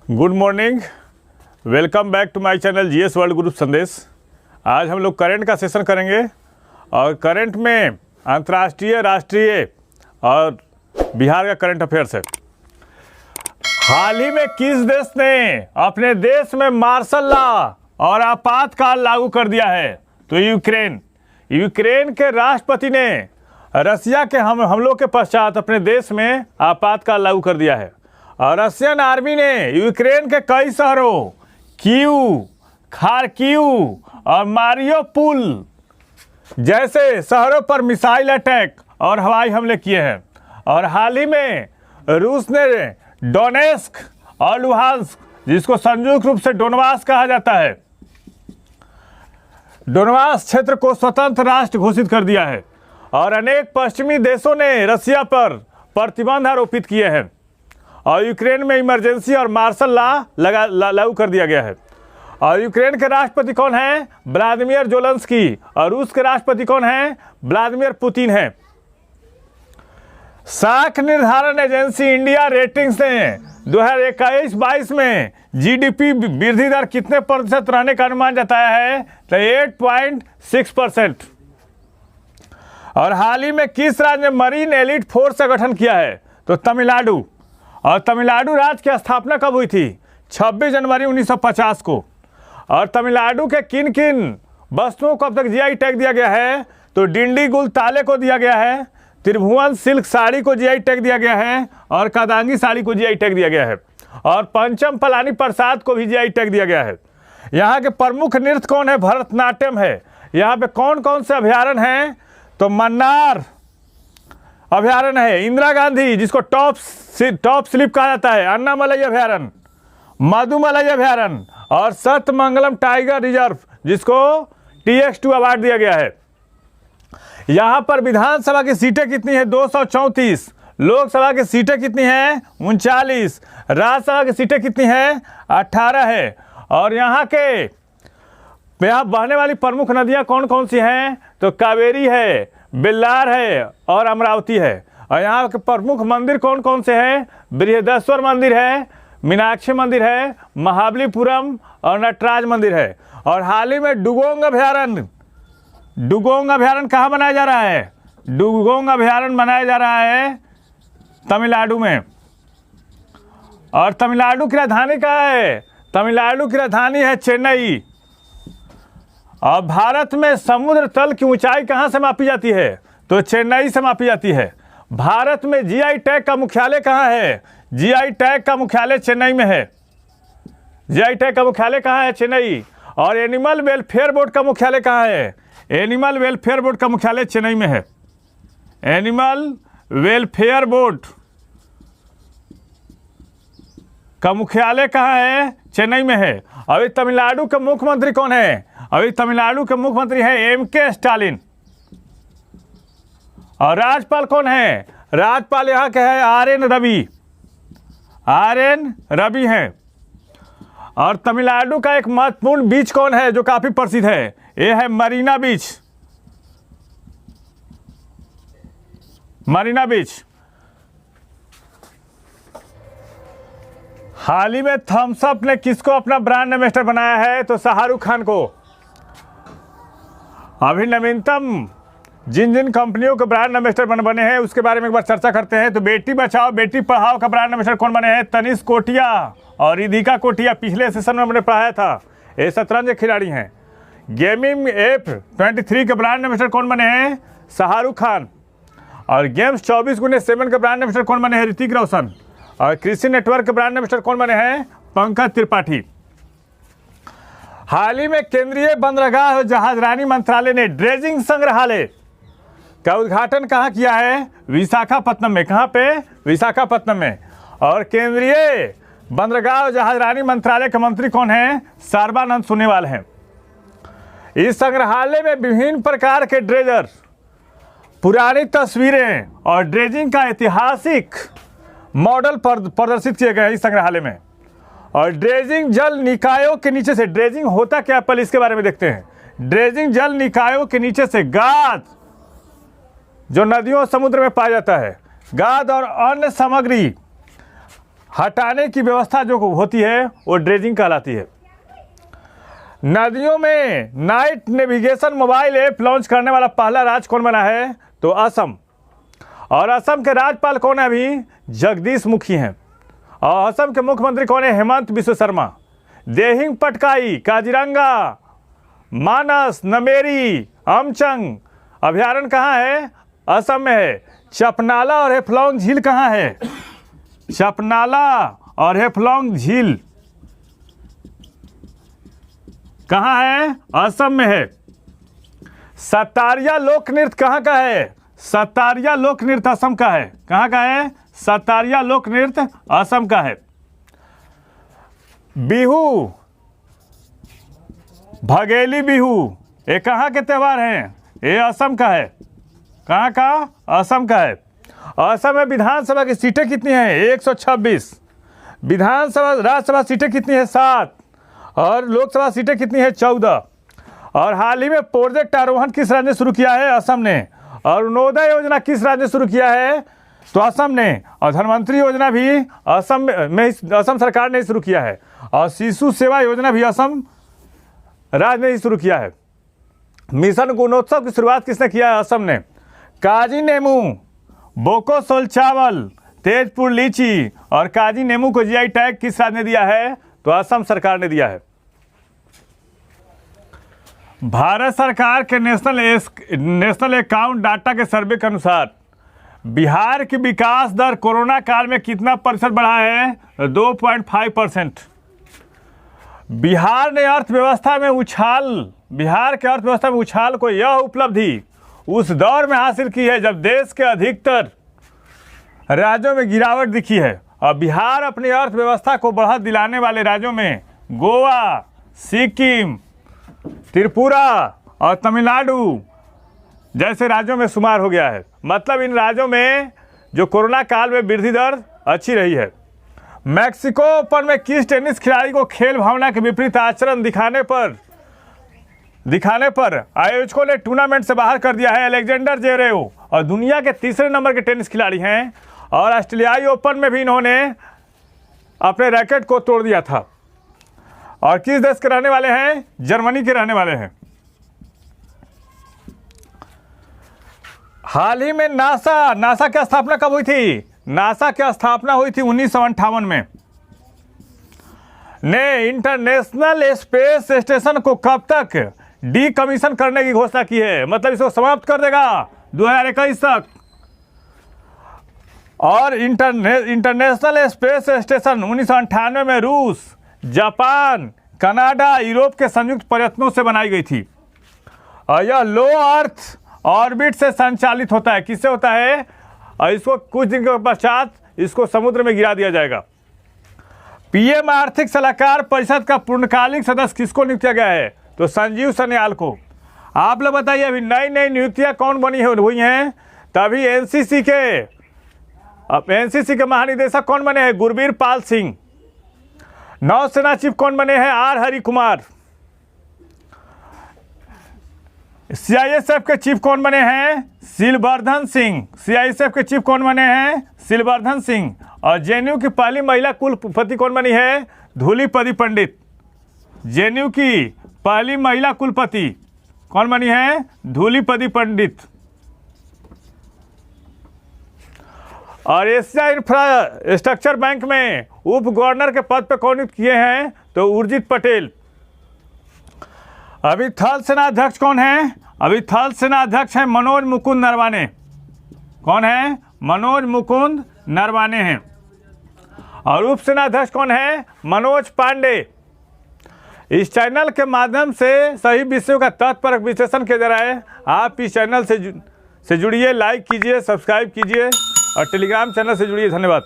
Good morning, welcome back to my channel GS world group Sandesh. आज हम लोग current का सेशन करेंगे और करंट में अंतर्राष्ट्रीय, राष्ट्रीय और बिहार का करंट अफेयर्स है। हाल ही में किस देश ने अपने देश में मार्शल लॉ और आपातकाल लागू कर दिया है? तो यूक्रेन के राष्ट्रपति ने रसिया के हमलों के पश्चात अपने देश में आपातकाल लागू कर दिया है। और रशियन आर्मी ने यूक्रेन के कई शहरों कीव, खार्किव और मारियोपोल जैसे शहरों पर मिसाइल अटैक और हवाई हमले किए हैं। और हाल ही में रूस ने डोनेस्क और लुहांस्क, जिसको संयुक्त रूप से डोनबास कहा जाता है, डोनबास क्षेत्र को स्वतंत्र राष्ट्र घोषित कर दिया है। और अनेक पश्चिमी देशों ने रसिया पर प्रतिबंध आरोपित किए हैं और यूक्रेन में इमरजेंसी और मार्शल लॉ लागू कर दिया गया है। और यूक्रेन के राष्ट्रपति कौन हैं? Vladimir Zelensky. और रूस के राष्ट्रपति कौन हैं? व्लादिमीर पुतिन हैं। साख निर्धारण एजेंसी इंडिया रेटिंग्स ने 2021-22 में जीडीपी वृद्धि दर कितने प्रतिशत रहने का अनुमान जताया है? तो 8.6%। और हाल ही में किस राज्य ने मरीन एलिट फोर्स का गठन किया है? तो तमिलनाडु। और तमिलनाडु राज्य की स्थापना कब हुई थी? 26 जनवरी 1950 को। और तमिलनाडु के किन किन वस्तुओं को अब तक जीआई टैग दिया गया है? तो डिंडीगुल ताले को दिया गया है, त्रिभुवन सिल्क साड़ी को जीआई टैग दिया गया है और कादांगी साड़ी को जीआई टैग दिया गया है। और पंचम पलानी प्रसाद को भी जीआई टैग दिया गया है। यहाँ के प्रमुख नृत्य कौन है? भरतनाट्यम है। यहाँ पे कौन कौन से अभयारण्य हैं? तो मन्नार अभयारण्य है, इंदिरा गांधी जिसको टॉप स्लिप कहा जाता है, अन्नामलई अभयारण्य, मधुमलई अभयारण्य और सतमंगलम टाइगर रिजर्व जिसको TX2 अवार्ड दिया गया है। यहाँ पर विधानसभा की सीटें कितनी है? 234। लोकसभा की सीटें कितनी हैं? 39। राज्यसभा की सीटें कितनी हैं? 18 है। और यहाँ बहने वाली प्रमुख नदियाँ कौन कौन सी हैं? तो कावेरी है, बेल्लार है और अमरावती है। और यहाँ के प्रमुख मंदिर कौन कौन से हैं? बृहदेश्वर मंदिर है, मीनाक्षी मंदिर है, महाबलीपुरम और नटराज मंदिर है। और हाल ही में डुगोंग अभयारण्य कहाँ बनाया जा रहा है? डुगोंग अभयारण्य बनाया जा रहा है तमिलनाडु में। और तमिलनाडु की राजधानी कहाँ है? तमिलनाडु की राजधानी है चेन्नई। और भारत में समुद्र तल की ऊंचाई कहाँ से मापी जाती है? तो चेन्नई से मापी जाती है। भारत में जीआई टैग का मुख्यालय कहाँ है? जीआई टैग का मुख्यालय चेन्नई में है। जीआई टैग का मुख्यालय कहाँ है? चेन्नई। और एनिमल वेलफेयर बोर्ड का मुख्यालय कहाँ है? एनिमल वेलफेयर बोर्ड का मुख्यालय चेन्नई में है। एनिमल वेलफेयर बोर्ड का मुख्यालय कहाँ है? चेन्नई में है। अभी तमिलनाडु के मुख्यमंत्री कौन है? अभी तमिलनाडु के मुख्यमंत्री हैं MK स्टालिन। और राज्यपाल कौन है? राज्यपाल यहाँ के है RN रवि हैं। और तमिलनाडु का एक महत्वपूर्ण बीच कौन है जो काफी प्रसिद्ध है? ये है मरीना बीच। हाल ही में थम्स अप ने किसको अपना ब्रांड एम्बेसडर बनाया है? तो शाहरुख खान को। अभी नवीनतम जिन कंपनियों के ब्रांड एम्बेसडर बने हैं उसके बारे में एक बार चर्चा करते हैं। तो बेटी बचाओ बेटी पढ़ाओ का ब्रांड एम्बेसडर कौन बने हैं? तनिष कोटिया और रिधिका कोटिया। पिछले सेशन में हमने पढ़ाया था, ये शतरंज खिलाड़ी हैं। गेमिंग F23 के ब्रांड एम्बेसडर कौन बने हैं? शाहरुख खान। और गेम्स 24x7 के ब्रांड एम्बेसडर कौन बने हैं? ऋतिक रोशन। और कृषि नेटवर्क के ब्रांड एम्बेसडर कौन बने हैं? पंकज त्रिपाठी। हाल ही में केंद्रीय बंदरगाह और जहाजरानी मंत्रालय ने ड्रेजिंग संग्रहालय का उद्घाटन कहाँ किया है? विशाखापत्तनम में। कहाँ पे? विशाखापत्तनम में। और केंद्रीय बंदरगाह और जहाजरानी मंत्रालय के मंत्री कौन हैं? सर्बानंद सोनोवाल हैं। इस संग्रहालय में विभिन्न प्रकार के ड्रेजर, पुरानी तस्वीरें और ड्रेजिंग का ऐतिहासिक मॉडल प्रदर्शित किए गए हैं इस संग्रहालय में। और ड्रेजिंग जल निकायों के नीचे से, ड्रेजिंग होता क्या है पहले इसके बारे में देखते हैं। ड्रेजिंग जल निकायों के नीचे से गाद जो नदियों और समुद्र में पाया जाता है, गाद और अन्य सामग्री हटाने की व्यवस्था जो होती है वो ड्रेजिंग कहलाती है। नदियों में night navigation mobile app launch करने वाला पहला राज्य कौन बना है? तो असम। और असम के राज्यपाल कौन है अभी? जगदीश मुखी हैं। और असम के मुख्यमंत्री कौन है? हेमंत बिश्व शर्मा। देहिंग पटकाई, काजीरंगा, मानस, नमेरी, अमचंग अभ्यारण्य कहाँ है? असम में है। चपनाला और हेफलौंग झील कहाँ है? चपनाला और हेफलौंग झील कहाँ है? असम में है। सतारिया लोक नृत्य कहाँ का है? सतारिया लोक नृत्य असम का है। कहाँ का है? सतारिया लोक नृत्य असम का है। बिहू, भगेली बिहू, ये कहाँ के त्यौहार हैं? ये असम का है। कहाँ का? असम का है। असम में विधानसभा की सीटें कितनी हैं? 126। विधानसभा राज्यसभा सीटें कितनी हैं? 7। और लोकसभा सीटें कितनी हैं? 14। और हाल ही में प्रोजेक्ट आरोहण किस राज्य ने शुरू किया है? असम ने। और अरुणोदय योजना किस राज्य ने शुरू किया है? तो असम ने। और धनवंतरी योजना भी असम सरकार ने शुरू किया है। और शिशु सेवा योजना भी असम राज्य ने ही शुरू किया है। मिशन गुणोत्सव की शुरुआत किसने किया है? असम ने। काजी नेमू, बोको सोल चावल, तेजपुर लीची और काजी नेमू को जीआई टैग किस राज्य ने दिया है? तो असम सरकार ने दिया है। भारत सरकार के नेशनल अकाउंट डाटा के सर्वे के अनुसार बिहार की विकास दर कोरोना काल में कितना प्रतिशत बढ़ा है? 2.5%। बिहार के अर्थव्यवस्था में उछाल को यह उपलब्धि उस दौर में हासिल की है जब देश के अधिकतर राज्यों में गिरावट दिखी है। और बिहार अपनी अर्थव्यवस्था को बढ़त दिलाने वाले राज्यों में गोवा, सिक्किम, त्रिपुरा और तमिलनाडु जैसे राज्यों में शुमार हो गया है। मतलब इन राज्यों में जो कोरोना काल में वृद्धि दर अच्छी रही है। मैक्सिको ओपन में किस टेनिस खिलाड़ी को खेल भावना के विपरीत आचरण दिखाने पर आयोजकों ने टूर्नामेंट से बाहर कर दिया है? Alexander Zverev. और दुनिया के तीसरे नंबर के टेनिस खिलाड़ी हैं। और ऑस्ट्रेलियाई ओपन में भी इन्होंने अपने रैकेट को तोड़ दिया था। और किस देश के रहने वाले हैं? जर्मनी के रहने वाले हैं। हाल ही में नासा की स्थापना कब हुई थी? नासा की स्थापना हुई थी 1958 में। ने इंटरनेशनल स्पेस स्टेशन को कब तक डीकमीशन करने की घोषणा की है? मतलब इसको समाप्त कर देगा 2021 तक। और इंटरनेशनल स्पेस स्टेशन 1998 में रूस, जापान, कनाडा, यूरोप के संयुक्त प्रयत्नों से बनाई गई थी। और यह लो अर्थ ऑर्बिट से संचालित होता है। किससे होता है? और इसको कुछ दिन के पश्चात इसको समुद्र में गिरा दिया जाएगा। पीएम आर्थिक सलाहकार परिषद का पूर्णकालिक सदस्य किसको नियुक्त किया गया है? तो संजीव सन्याल को। आप लोग बताइए अभी नई नियुक्तियां कौन बनी हुई हैं? तभी एनसीसी के महानिदेशक कौन बने हैं? गुरबीर पाल सिंह। नौसेना चीफ कौन बने हैं? आर हरि कुमार। सीआईएसएफ के चीफ कौन बने हैं? सिलवर्धन सिंह। सीआईएसएफ के चीफ कौन बने हैं? सिलवर्धन सिंह। और जेएनयू की पहली महिला कुलपति कौन बनी है? धूलिपदी पंडित। जेएनयू की पहली महिला कुलपति कौन बनी है? धूलिपदी पंडित। और एशिया इंफ्रास्ट्रक्चर बैंक में उप गवर्नर के पद पर कौन नियुक्त किए हैं? तो उर्जित पटेल। अभी थल सेना अध्यक्ष कौन है? अभी थल सेना अध्यक्ष हैं मनोज मुकुंद नरवाने। कौन है? मनोज मुकुंद नरवाने हैं। और उप सेना अध्यक्ष कौन है? मनोज पांडे। इस चैनल के माध्यम से सही विषयों का तत्परक विश्लेषण किया जा रहा है। आप इस चैनल से जुड़िए, लाइक कीजिए, सब्सक्राइब कीजिए और टेलीग्राम चैनल से जुड़िए। धन्यवाद।